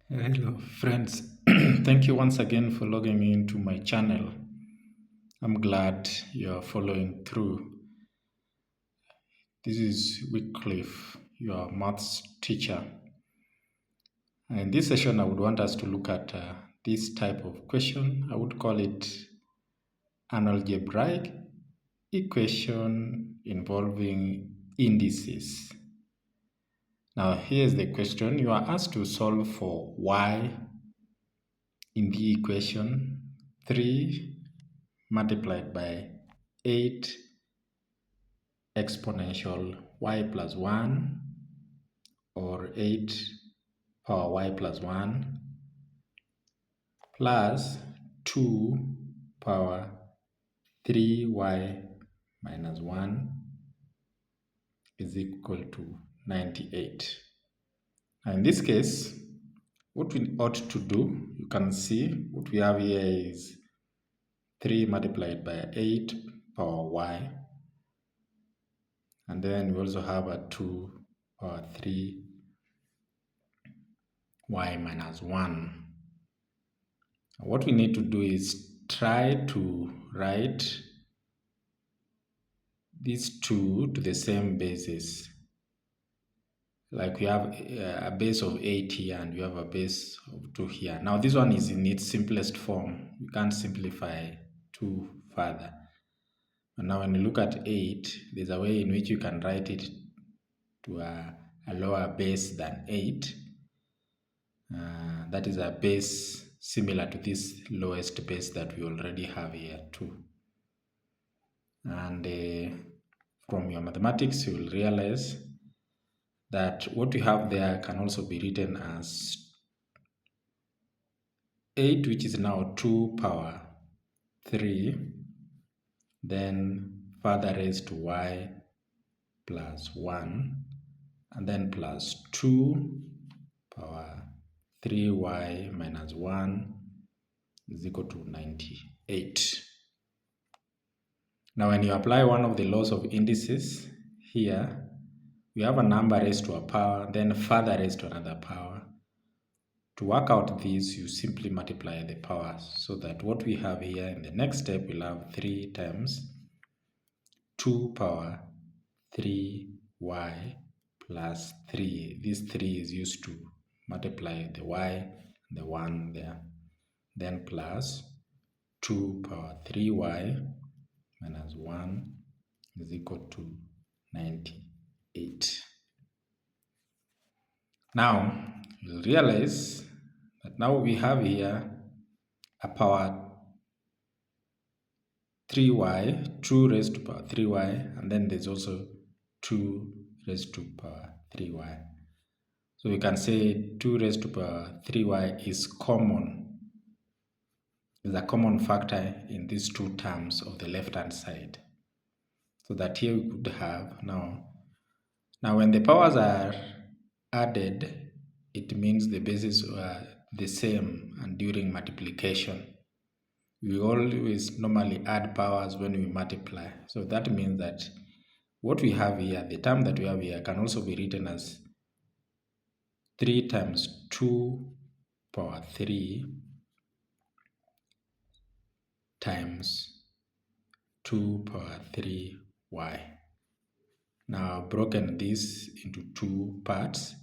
Hello, friends. Thank you once again for logging into my channel. I'm glad you're following through. This is Wycliffe, your maths teacher. And in this session, I would want us to look at this type of question. I would call it an algebraic equation involving indices. Now, here's the question. You are asked to solve for y in the equation 3 multiplied by 8 exponential y plus 1 or 8 power y plus 1 plus 2 power 3y minus 1 is equal to 98. Now in this case, what we ought to do, you can see what we have here is 3 multiplied by 8 power y, and then we also have a 2 power 3 y minus 1. What we need to do is try to write these two to the same basis. Like we have a base of 8 here and we have a base of 2 here. Now this one is in its simplest form. You can't simplify 2 further. But now when you look at 8, there's a way in which you can write it to a lower base than 8. That is a base similar to this lowest base that we already have here too. And from your mathematics, you will realize that what we have there can also be written as 8, which is now 2 power 3, then further raised to y plus 1, and then plus 2 power 3y minus 1 is equal to 98. Now when you apply one of the laws of indices here, we have a number raised to a power, then further raised to another power. To work out these, you simply multiply the powers, so that what we have here in the next step, we'll have 3 times 2 power 3y plus 3. This 3 is used to multiply the y and the 1 there. Then plus 2 power 3y minus 1 is equal to 98. Now, you'll realize that now we have here a power 3y, 2 raised to power 3y, and then there's also 2 raised to power 3y. So we can say 2 raised to power 3y is common. Is a common factor in these two terms of the left-hand side. So that here we could have now when the powers are added, it means the bases are the same, and during multiplication we always normally add powers when we multiply. So that means that what we have here, the term that we have here, can also be written as 3 times 2 power 3 times 2 power 3y. Now I've broken this into two parts.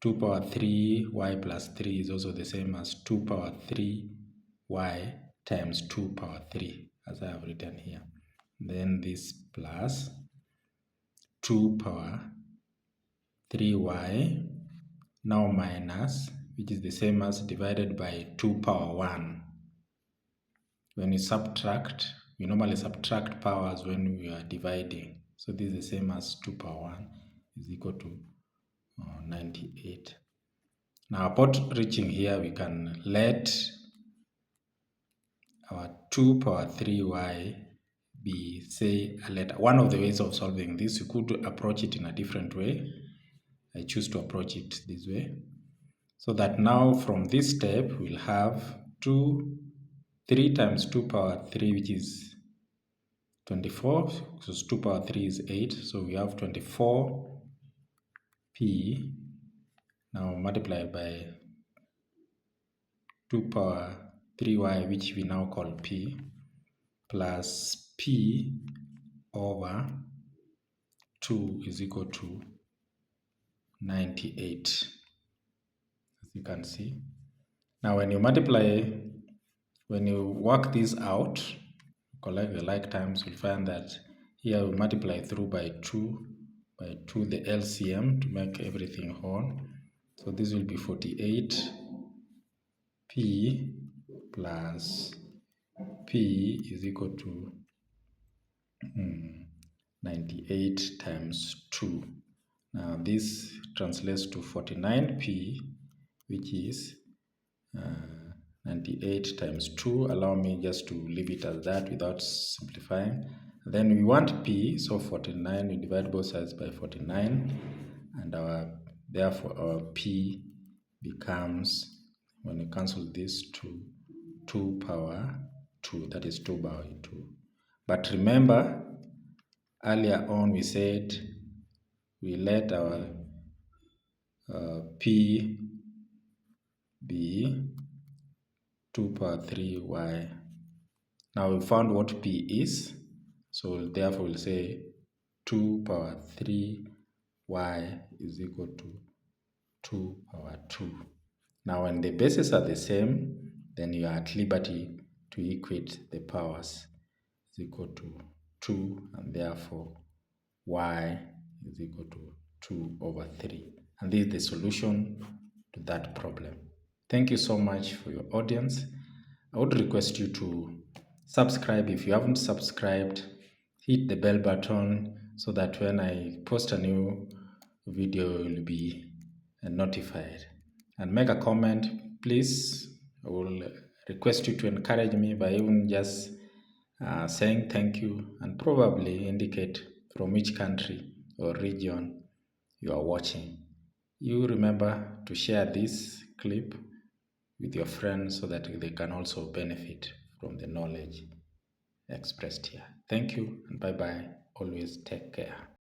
2 power 3y plus 3 is also the same as 2 power 3y times 2 power 3, as I have written here. Then this plus 2 power 3y, now minus, which is the same as divided by 2 power 1. When you subtract, we normally subtract powers when we are dividing. So this is the same as 2 power 1 is equal to 98. Now upon reaching here, we can let our 2 power 3y be, say, a letter. One of the ways of solving this, you could approach it in a different way. I choose to approach it this way. So that now from this step, we'll have 3 times 2 power 3, which is 24, because 2 power 3 is 8. So we have 24p now multiplied by 2 power 3y, which we now call p, plus p over 2 is equal to 98, as you can see. Now when you work this out, collect the like terms, you'll find that here we multiply through by 2, the LCM, to make everything whole. So this will be 48 p plus p is equal to 98 times 2. Now this translates to 49p, which is 98 times 2. Allow me just to leave it as that without simplifying. Then we want p, so 49, we divide both sides by 49, and therefore our p becomes, when we cancel this, 2 power 2, that is 2 by 2. But remember, earlier on we said we let our p be 2 power 3y. Now we found what p is, so therefore we'll say 2 power 3y is equal to 2 power 2. Now when the bases are the same, then you are at liberty to equate the powers. Is equal to 2, and therefore y is equal to 2 over 3. And this is the solution to that problem. Thank you so much for your audience. I would request you to subscribe if you haven't subscribed. Hit the bell button so that when I post a new video, you'll be notified. And make a comment, please. I will request you to encourage me by even just saying thank you, and probably indicate from which country or region you are watching. You remember to share this clip with your friends so that they can also benefit from the knowledge expressed here. Thank you, and bye bye. Always take care.